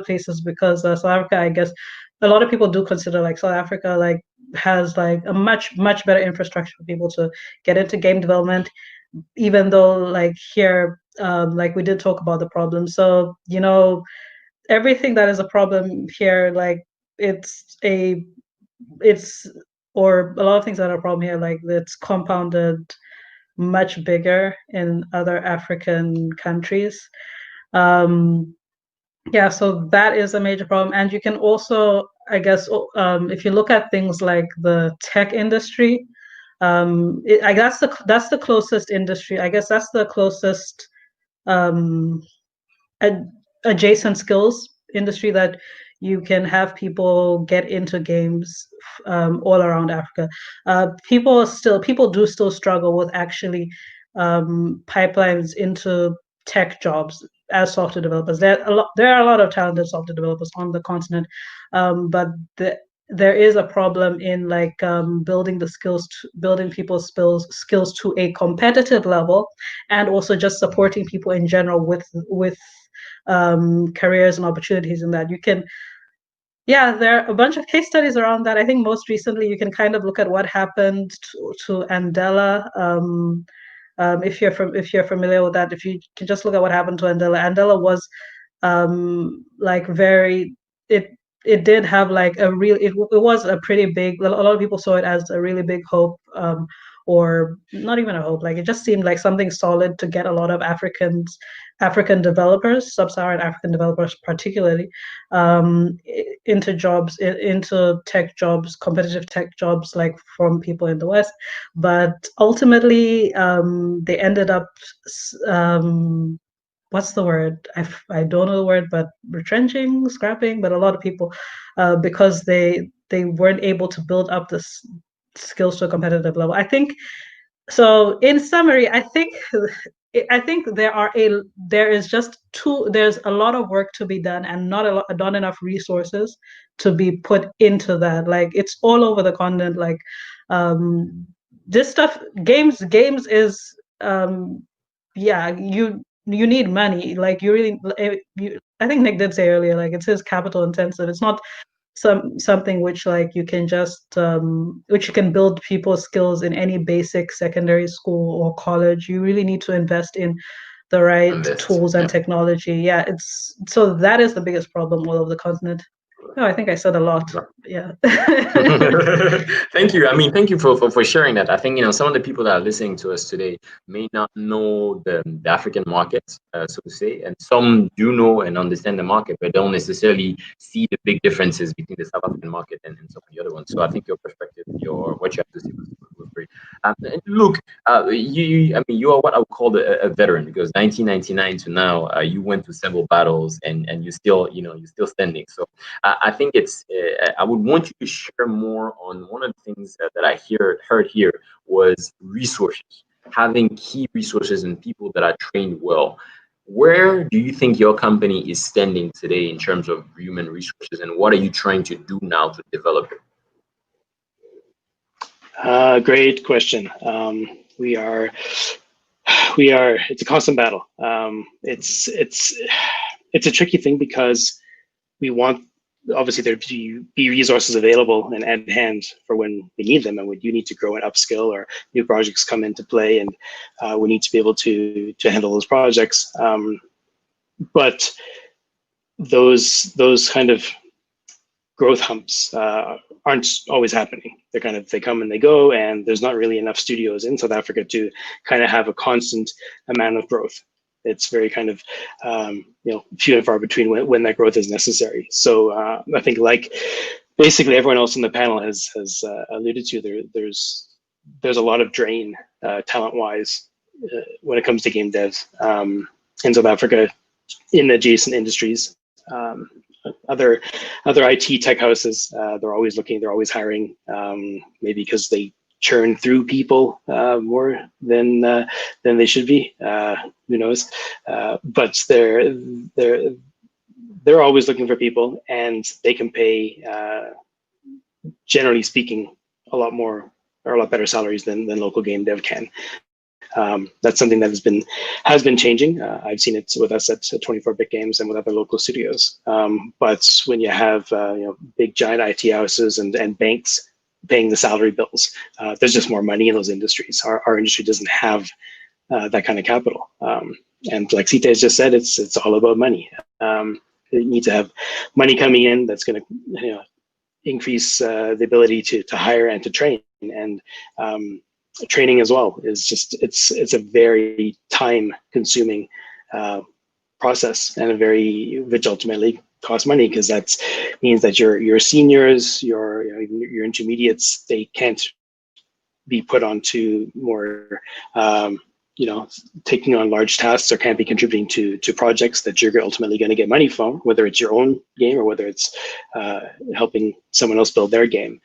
places, because South Africa, I guess, a lot of people do consider like South Africa like has like a much better infrastructure for people to get into game development, even though like here, like we did talk about the problem. So everything that is a problem here, like it's or a lot of things that are a problem here, like it's compounded much bigger in other African countries. Yeah, so that is a major problem. And you can also, I guess, if you look at things like the tech industry, that's the closest industry. I guess that's the closest adjacent skills industry that you can have people get into games all around Africa. People do still struggle with actually pipelines into tech jobs as software developers. There are a lot of talented software developers on the continent, but there is a problem in like building people's skills to a competitive level, and also just supporting people in general with careers and opportunities in that. There are a bunch of case studies around that. I think most recently you can kind of look at what happened to Andela. If you're familiar with that, if you can just look at what happened to Andela. Andela was like it did have like it was a pretty big, a lot of people saw it as a really big hope, or not even a hope, like it just seemed like something solid to get a lot of African developers, sub-Saharan African developers particularly, into tech jobs, competitive tech jobs, like from people in the West. But ultimately, they ended up, what's the word? I don't know the word, but retrenching, scrapping, but a lot of people, because they weren't able to build up this skills to a competitive level. I think so. In summary, I think there's a lot of work to be done, and not enough resources to be put into that. Like it's all over the continent. Like this stuff, games is you need money. Like I think Nick did say earlier, like it says capital intensive. It's not something which like you can just which you can build people's skills in any basic secondary school or college. You really need to invest in the right tools and technology. Yeah, so that is the biggest problem all over the continent. Oh, I think I said a lot. Yeah. Thank you. I mean, thank you for sharing that. I think, some of the people that are listening to us today may not know the African market, so to say, and some do know and understand the market, but don't necessarily see the big differences between the South African market and some of the other ones. So I think your perspective, what you have to say was great. And look, you are what I would call a veteran, because 1999 to now, you went through several battles, and you're still standing. So I think I would want you to share more on one of the things that I heard here was resources, having key resources and people that are trained well. Where do you think your company is standing today in terms of human resources, and what are you trying to do now to develop it? Great question. We are. It's a constant battle. It's a tricky thing, because we want, obviously, there to be resources available and at hand for when we need them, and when you need to grow and upskill, or new projects come into play, and we need to be able to handle those projects. But those kind of growth humps aren't always happening. They come and they go, and there's not really enough studios in South Africa to kind of have a constant amount of growth. It's very kind of few and far between when that growth is necessary. So I think, like basically everyone else on the panel has alluded to, there's a lot of drain talent-wise when it comes to game devs in South Africa, in adjacent industries. Other IT tech houses, they're always looking, they're always hiring, maybe because they churn through people more than they should be. Who knows? But they're always looking for people, and they can pay, generally speaking, a lot more or a lot better salaries than local game dev can. that's something that has been changing. I've seen it with us at 24-Bit Games and with other local studios. But when you have big giant IT houses and banks paying the salary bills, there's just more money in those industries. Our industry doesn't have that kind of capital. And like Sithe has just said, it's all about money. You need to have money coming in that's going to increase the ability to hire and to train. And training as well is just it's a very time consuming process, and which ultimately costs money, because that means that your seniors, your intermediates, they can't be put onto more taking on large tasks, or can't be contributing to projects that you're ultimately going to get money from, whether it's your own game or whether it's helping someone else build their game.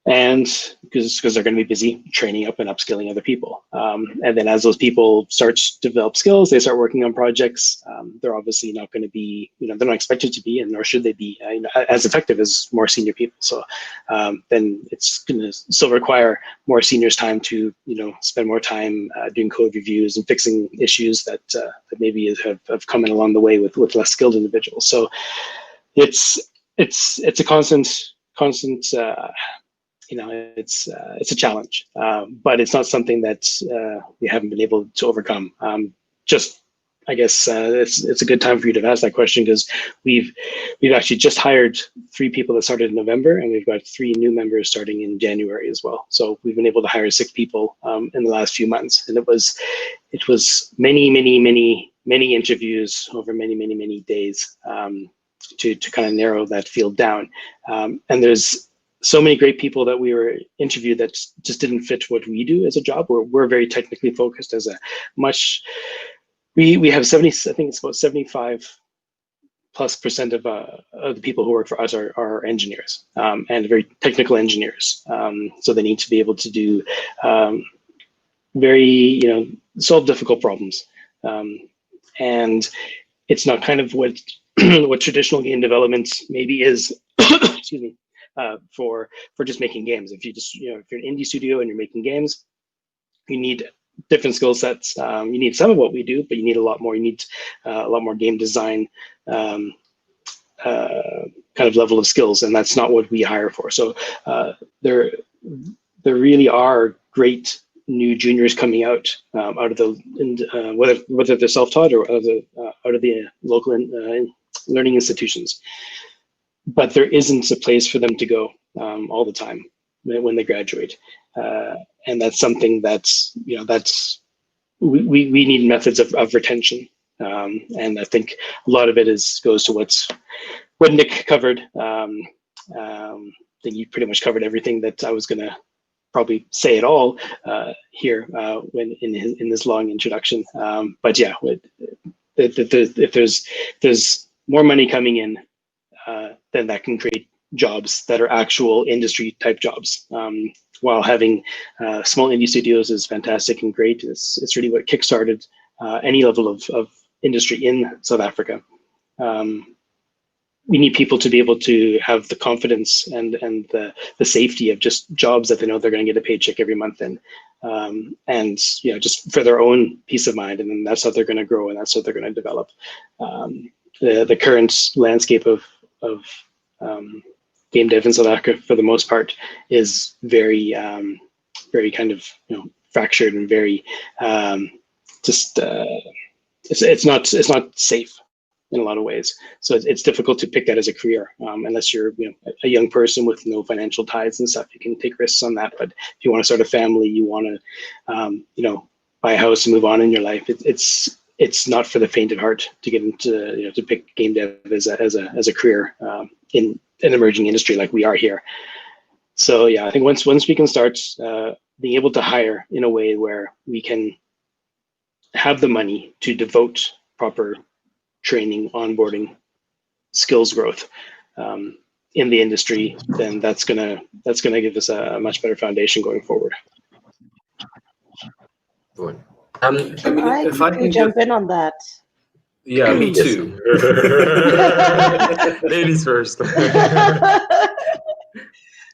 And because they're going to be busy training up and upskilling other people. And then as those people start to develop skills, they start working on projects. They're obviously not going to be, they're not expected to be, and nor should they be as effective as more senior people. So then it's going to still require more seniors' time to, spend more time doing code reviews and fixing issues that maybe have come in along the way with less skilled individuals. So it's a constant. It's a challenge, but it's not something that we haven't been able to overcome. I guess it's a good time for you to ask that question, because we've actually just hired 3 people that started in November, and we've got 3 new members starting in January as well. So we've been able to hire 6 people in the last few months, and it was many interviews over many days to kind of narrow that field down. And there's so many great people that we were interviewed that just didn't fit what we do as a job. We're very technically focused as we have 70, I think it's about 75+% of the people who work for us are engineers, and very technical engineers. So they need to be able to do solve difficult problems. And it's not kind of what what traditional game development maybe is, excuse me, for just making games. If you're an indie studio and you're making games, you need different skill sets. You need some of what we do, but you need a lot more. You need a lot more game design kind of level of skills, and that's not what we hire for. So there really are great new juniors coming out of the whether they're self-taught or out of the local learning institutions. But there isn't a place for them to go all the time when they graduate, and that's something we need methods of retention, and I think a lot of it goes to what Nick covered. I think you pretty much covered everything that I was going to probably say it all here when in this long introduction. But yeah, if there's more money coming in, then that can create jobs that are actual industry type jobs. While having small indie studios is fantastic and great, it's really what kickstarted any level of industry in South Africa. We need people to be able to have the confidence and the safety of just jobs that they know they're going to get a paycheck every month in, and just for their own peace of mind, and then that's how they're going to grow, and that's how they're going to develop. The current landscape of game dev in South Africa, for the most part, is very kind of fractured and very it's not safe in a lot of ways. So it's difficult to pick that as a career unless you're a young person with no financial ties and stuff. You can take risks on that, but if you want to start a family, you want to buy a house and move on in your life, it's not for the faint of heart to get into to pick game dev as a career in an emerging industry like we are here. So yeah, I think once we can start being able to hire in a way where we can have the money to devote proper training, onboarding, skills growth in the industry, then that's gonna give us a much better foundation going forward. Good. If I can jump in on that. Yeah, me too. Ladies first.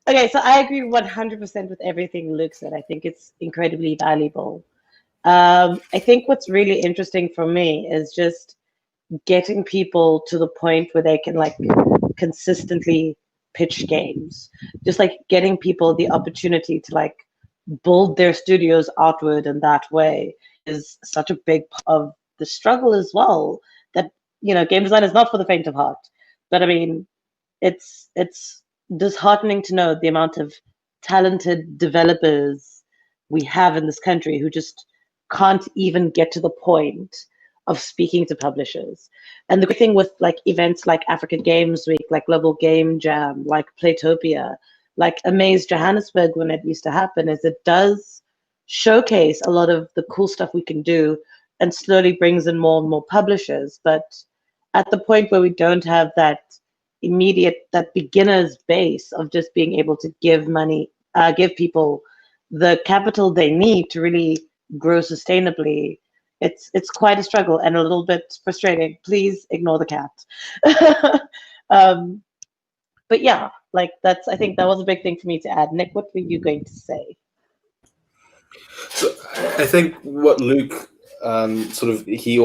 Okay, so I agree 100% with everything Luke said. I think it's incredibly valuable I think what's really interesting for me is just getting people to the point where they can like consistently pitch games, just like getting people the opportunity to like build their studios outward in that way is such a big part of the struggle as well. That, you know, game design is not for the faint of heart, but I mean, it's disheartening to know the amount of talented developers we have in this country who just can't even get to the point of speaking to publishers. And the great thing with like events like African Games Week, like Global Game Jam, like Playtopia, like Amaze Johannesburg, when it used to happen, is it does showcase a lot of the cool stuff we can do and slowly brings in more and more publishers. But at the point where we don't have that immediate, that beginner's base of just being able to give money, give people the capital they need to really grow sustainably, it's quite a struggle and a little bit frustrating. Please ignore the cat. But yeah, like I think that was a big thing for me to add. Nick, what were you going to say? So I think what Luke he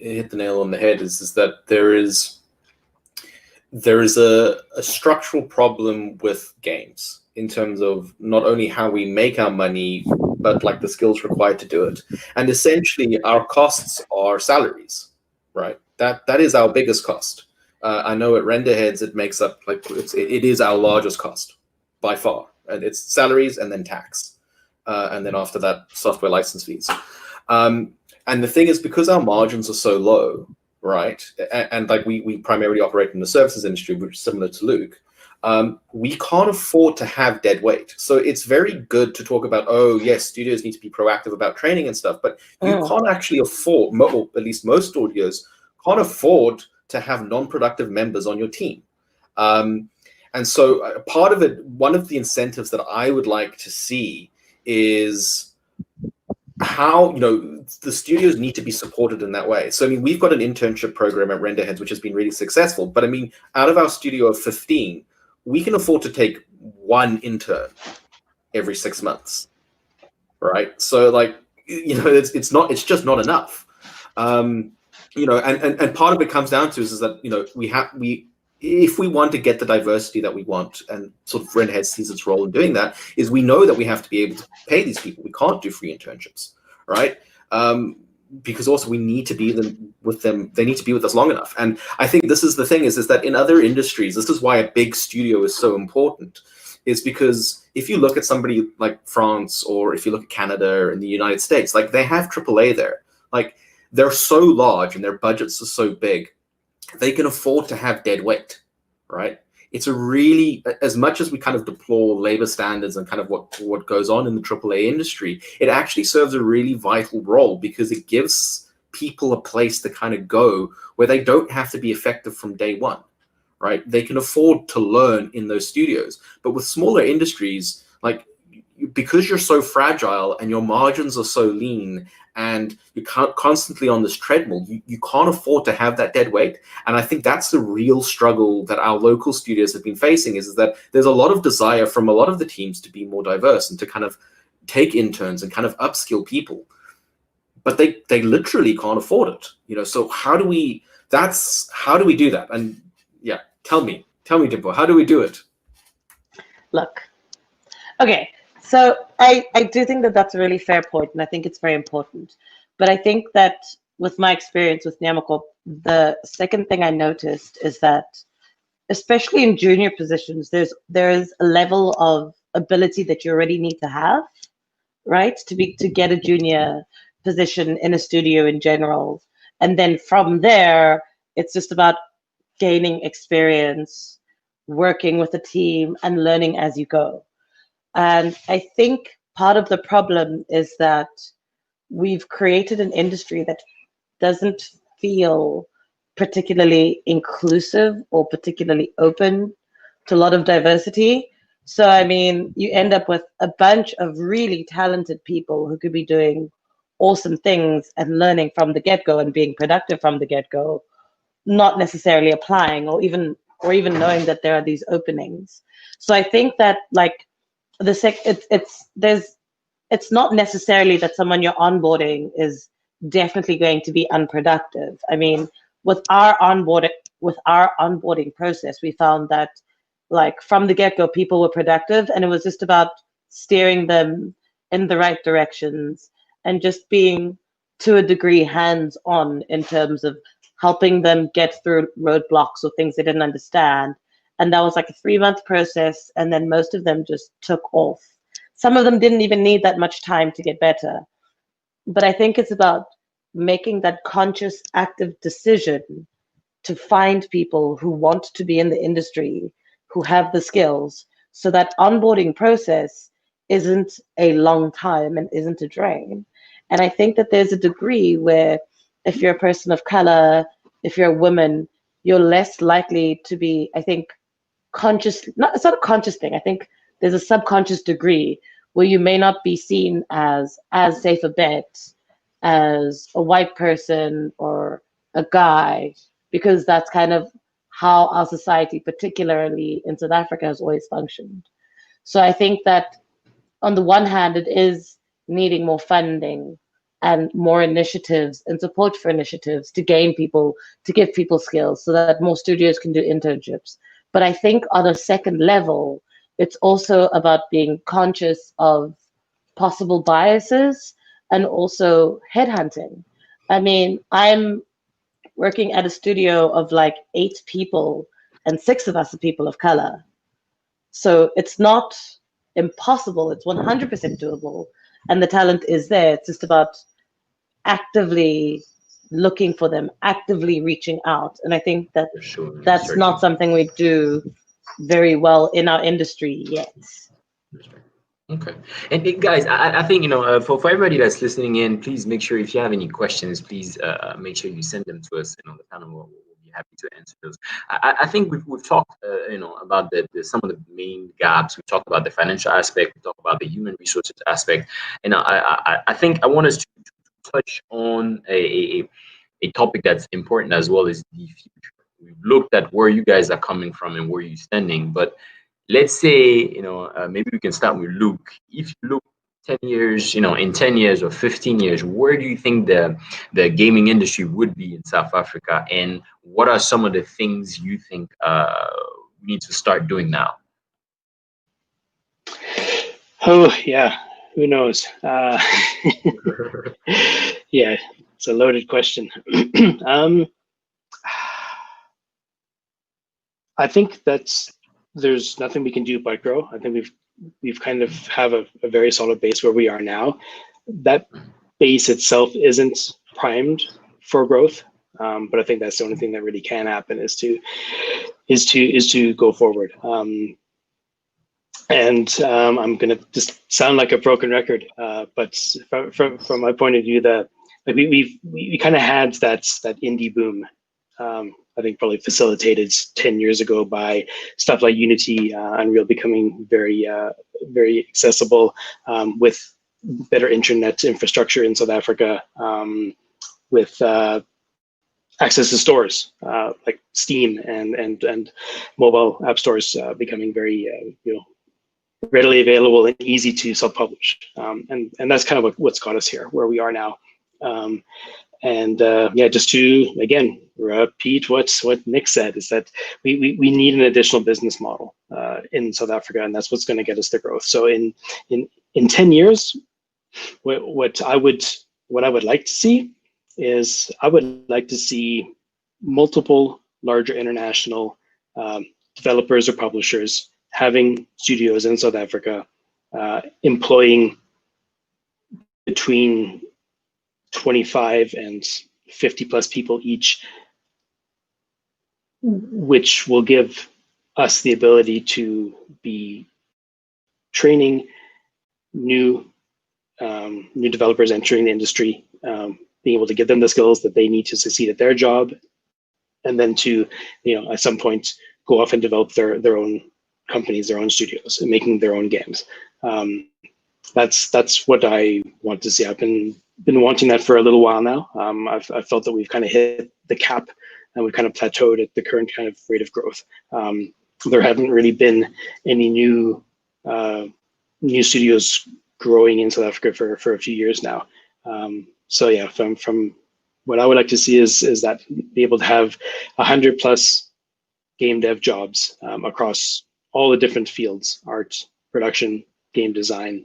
hit the nail on the head is that there is a structural problem with games in terms of not only how we make our money, but like the skills required to do it. And essentially our costs are salaries, right? That is our biggest cost. I know at Renderheads it makes up like it is our largest cost by far. And it's salaries and then tax. And then after that, software license fees. And the thing is, because our margins are so low, right? And like we primarily operate in the services industry, which is similar to Luke. We can't afford to have dead weight. So it's very good to talk about, oh, yes, studios need to be proactive about training and stuff, but you can't actually afford, or at least most studios can't afford to have non-productive members on your team. And so part of it, one of the incentives that I would like to see is how, you know, the studios need to be supported in that way. So, I mean, we've got an internship program at Renderheads, which has been really successful. But I mean, out of our studio of 15, we can afford to take one intern every 6 months, right? So, like, you know, it's just not enough. You know, and part of it comes down to is that, you know, if we want to get the diversity that we want, and sort of Renderheads sees its role in doing that, is we know that we have to be able to pay these people. We can't do free internships, right? Because also we need to be with them. They need to be with us long enough. And I think this is the thing is that in other industries, this is why a big studio is so important, is because if you look at somebody like France, or if you look at Canada and the United States, like they have AAA there. Like they're so large and their budgets are so big, they can afford to have dead weight, right? It's a really, as much as we kind of deplore labor standards and kind of what goes on in the AAA industry, it actually serves a really vital role because it gives people a place to kind of go where they don't have to be effective from day one, right? They can afford to learn in those studios. But with smaller industries, like because you're so fragile and your margins are so lean and you're constantly on this treadmill, you can't afford to have that dead weight. And I think that's the real struggle that our local studios have been facing, is that there's a lot of desire from a lot of the teams to be more diverse and to kind of take interns and kind of upskill people. But they literally can't afford it, you know. So how do we do that? And yeah, tell me, Dimpo, how do we do it? Look, okay. So I do think that that's a really fair point, and I think it's very important. But I think that with my experience with Nyamako, the second thing I noticed is that, especially in junior positions, there is a level of ability that you already need to have, right, to get a junior position in a studio in general. And then from there, it's just about gaining experience, working with a team, and learning as you go. And I think part of the problem is that we've created an industry that doesn't feel particularly inclusive or particularly open to a lot of diversity. So, I mean, you end up with a bunch of really talented people who could be doing awesome things and learning from the get-go and being productive from the get-go, not necessarily applying or even knowing that there are these openings. So I think that, like, there's it's not necessarily that someone you're onboarding is definitely going to be unproductive. I mean, with our onboarding process, we found that like from the get-go, people were productive, and it was just about steering them in the right directions and just being, to a degree, hands-on in terms of helping them get through roadblocks or things they didn't understand. And that was like a 3-month process, and then most of them just took off. Some of them didn't even need that much time to get better. But I think it's about making that conscious, active decision to find people who want to be in the industry, who have the skills, so that onboarding process isn't a long time and isn't a drain. And I think that there's a degree where if you're a person of color, if you're a woman, you're less likely to be, I think, conscious. It's not a conscious thing. I think there's a subconscious degree where you may not be seen as safe a bet as a white person or a guy, because that's kind of how our society, particularly in South Africa, has always functioned. So I think that on the one hand, it is needing more funding and more initiatives and support for initiatives to gain people, to give people skills so that more studios can do internships. But I think on a second level, it's also about being conscious of possible biases and also headhunting. I mean, I'm working at a studio of like 8 people, and 6 of us are people of color. So it's not impossible, it's 100% doable, and the talent is there. It's just about actively looking for them, actively reaching out. And I think that that's not something we do very well in our industry yet. Okay. And guys, I think, you know, for everybody that's listening in, please make sure if you have any questions, please make sure you send them to us, and on the panel we'll be happy to answer those. I think we've talked, you know, about some of the main gaps. We talked about the financial aspect. We talked about the human resources aspect. And I think I want us to touch on a topic that's important as well, is the future. We've looked at where you guys are coming from and where you're standing, but let's say, you know, maybe we can start with Luke. If you look 10 years, you know, in 10 years or 15 years, where do you think the gaming industry would be in South Africa? And what are some of the things you think we need to start doing now? Oh, yeah, who knows? Yeah, it's a loaded question. I think there's nothing we can do but grow. I think we've kind of have a very solid base where we are now. That base itself isn't primed for growth, but I think that's the only thing that really can happen is to go forward. And I'm gonna just sound like a broken record, but from my point of view, that like we kind of had that indie boom. I think probably facilitated 10 years ago by stuff like Unity, Unreal becoming very accessible, with better internet infrastructure in South Africa, with access to stores like Steam and mobile app stores becoming very readily available and easy to self-publish, and that's kind of what's got us here where we are now. Yeah, just to again repeat what Nick said, is that we need an additional business model in South Africa, and that's what's going to get us the growth. So in 10 years, what I would like to see is I would like to see multiple larger international developers or publishers having studios in South Africa, employing between 25 and 50 plus people each, which will give us the ability to be training new developers entering the industry, being able to give them the skills that they need to succeed at their job, and then to, at some point go off and develop their own companies, their own studios, and making their own games. That's what I want to see. I've been wanting that for a little while now. I've felt that we've kind of hit the cap and we've kind of plateaued at the current kind of rate of growth. There haven't really been any new studios growing in South Africa for a few years now. So yeah, from what I would like to see is that be able to have 100+ game dev jobs across all the different fields: art, production, game design,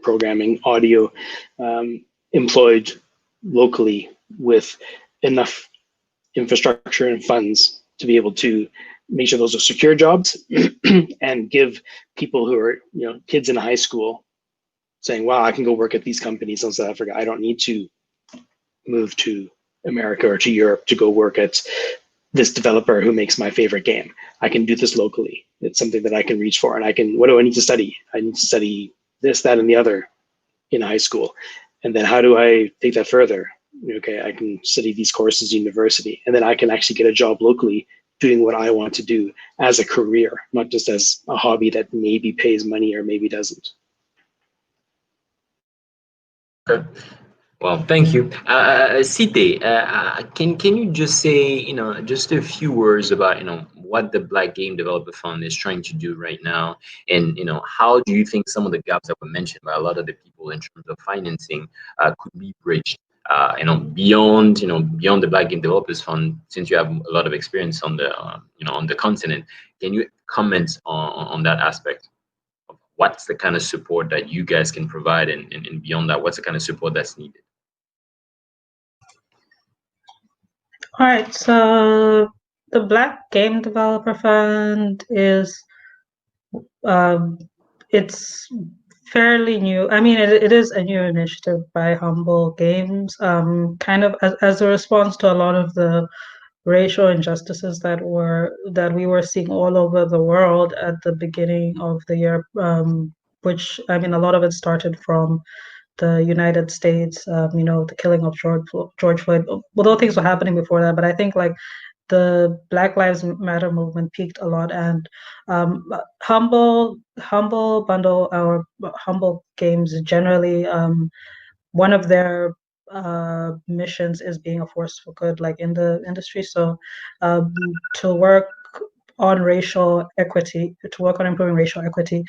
programming, audio, employed locally with enough infrastructure and funds to be able to make sure those are secure jobs and give people who are, kids in high school saying, wow, I can go work at these companies in South Africa. I don't need to move to America or to Europe to go work at this developer who makes my favorite game. I can do this locally. It's something that I can reach for. And what do I need to study? I need to study this, that, and the other in high school. And then how do I take that further? Okay, I can study these courses at university, and then I can actually get a job locally doing what I want to do as a career, not just as a hobby that maybe pays money or maybe doesn't. Okay. Well, thank you. Sithe, can you just say, just a few words about, what the Black Game Developer Fund is trying to do right now, and how do you think some of the gaps that were mentioned by a lot of the people in terms of financing could be bridged? Beyond the Black Game Developers Fund, since you have a lot of experience on the on the continent, can you comment on that aspect? What's the kind of support that you guys can provide, and beyond that, what's the kind of support that's needed? All right, so the Black Game Developer Fund is it's fairly new. I mean, it is a new initiative by Humble Games, kind of as a response to a lot of the racial injustices that we were seeing all over the world at the beginning of the year, which, I mean, a lot of it started from the United States, the killing of George Floyd, although things were happening before that. But I think like the Black Lives Matter movement peaked a lot, and Humble Bundle, our Humble Games generally, one of their missions is being a force for good, like in the industry. So to work on racial equity, to work on improving racial equity,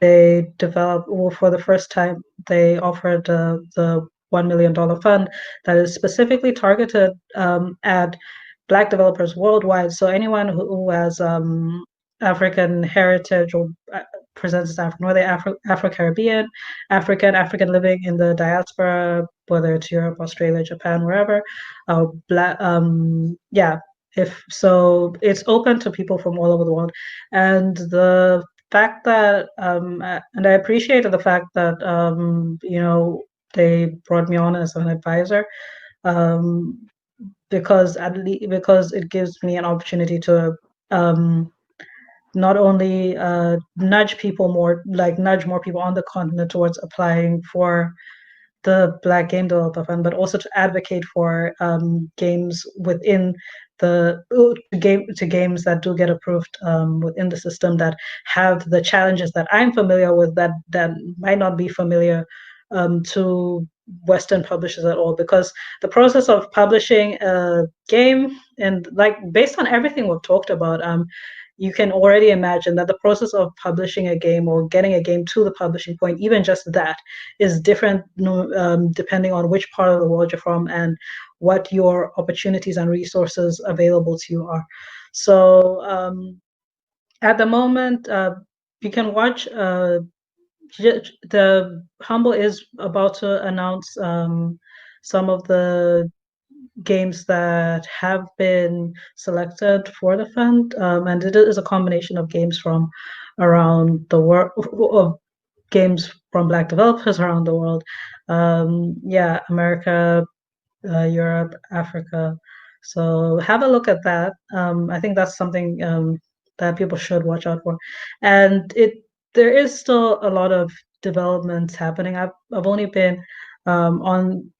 they developed, well, for the first time, they offered the $1 million fund that is specifically targeted at Black developers worldwide. So anyone who has African heritage or presents as African, whether Afro-Caribbean, African living in the diaspora, whether it's Europe, Australia, Japan, wherever, if so, it's open to people from all over the world. And the fact that, and I appreciated the fact that, they brought me on as an advisor, because it gives me an opportunity to not only nudge more people on the continent towards applying for the Black Game Developer Fund, but also to advocate for games within games that do get approved within the system, that have the challenges that I'm familiar with, that might not be familiar to Western publishers at all. Because the process of publishing a game, and like based on everything we've talked about, you can already imagine that the process of publishing a game or getting a game to the publishing point, even just that, is different depending on which part of the world you're from and what your opportunities and resources available to you are. So at the moment, you can watch, the Humble is about to announce some of the games that have been selected for the fund, and it is a combination of games from around the world, of games from Black developers around the world. America, Europe, Africa. So have a look at that. I think that's something that people should watch out for. And there is still a lot of developments happening. I've only been on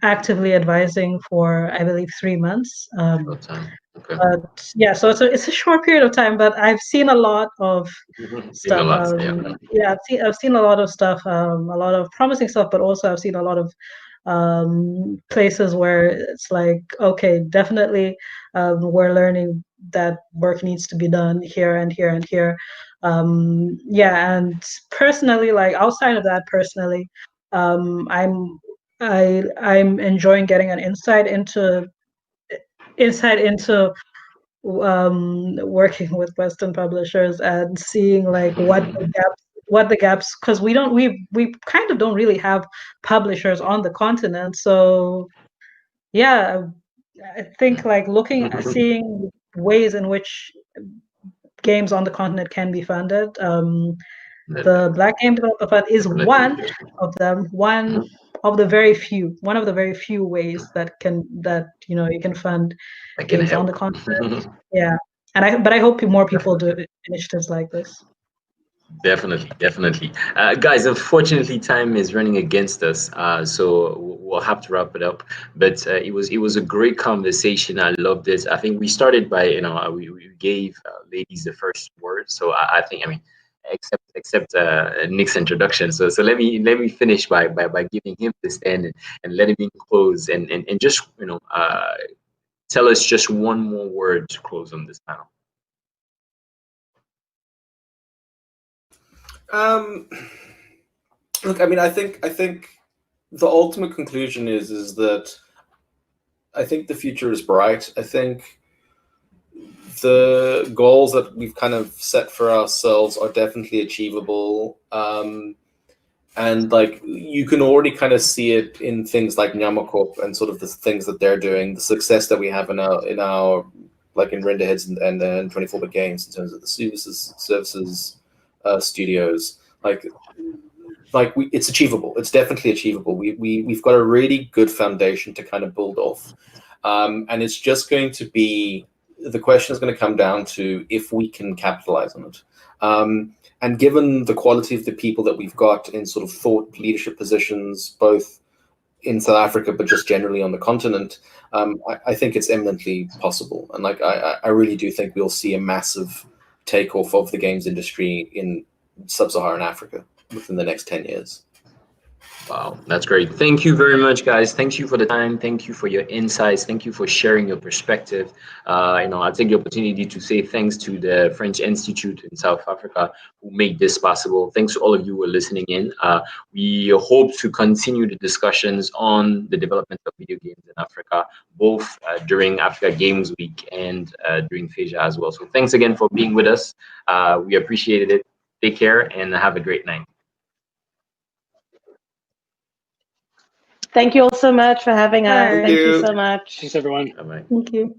actively advising for, I believe, 3 months. Short time. Okay. But yeah, so it's a short period of time, but I've seen a lot of stuff. I've seen a lot of stuff, a lot of promising stuff, but also I've seen a lot of places where it's like, okay, definitely we're learning that work needs to be done here and here and here. Yeah, and personally, like outside of that, I'm enjoying getting an insight into working with Western publishers and seeing like what the gaps, because we kind of don't really have publishers on the continent. So yeah, I think like seeing ways in which games on the continent can be funded. The Black Game Developer Fund is one of them. One of the very few ways that you can fund games on the continent. Yeah, but I hope more people do initiatives like this. Definitely. Guys, unfortunately, time is running against us, so we'll have to wrap it up. But it was a great conversation. I loved it. I think we started by we gave ladies the first word. So I think except Nick's introduction. So let me finish by giving him the stand and letting him close and just tell us just one more word to close on this panel. Look, I mean, I think the ultimate conclusion is that I think the future is bright. I think the goals that we've kind of set for ourselves are definitely achievable. And like you can already kind of see it in things like Ncube and sort of the things that they're doing, the success that we have in our like in Renderheads and 24-bit games in terms of the services studios. It's achievable. It's definitely achievable. We've got a really good foundation to kind of build off, and it's just going to be, the question is going to come down to if we can capitalize on it. And given the quality of the people that we've got in sort of thought leadership positions, both in South Africa but just generally on the continent, I think it's eminently possible. And like I really do think we'll see a massive takeoff of the games industry in sub-Saharan Africa within the next 10 years. Wow, that's great. Thank you very much, guys. Thank you for the time. Thank you for your insights. Thank you for sharing your perspective. I'll take the opportunity to say thanks to the French Institute in South Africa who made this possible. Thanks to all of you who are listening in. We hope to continue the discussions on the development of video games in Africa, both during Africa Games Week and during FEJA as well. So thanks again for being with us. We appreciated it. Take care and have a great night. Thank you all so much for having us. Bye. Thank you so much. Thanks, everyone. Bye-bye. Thank you.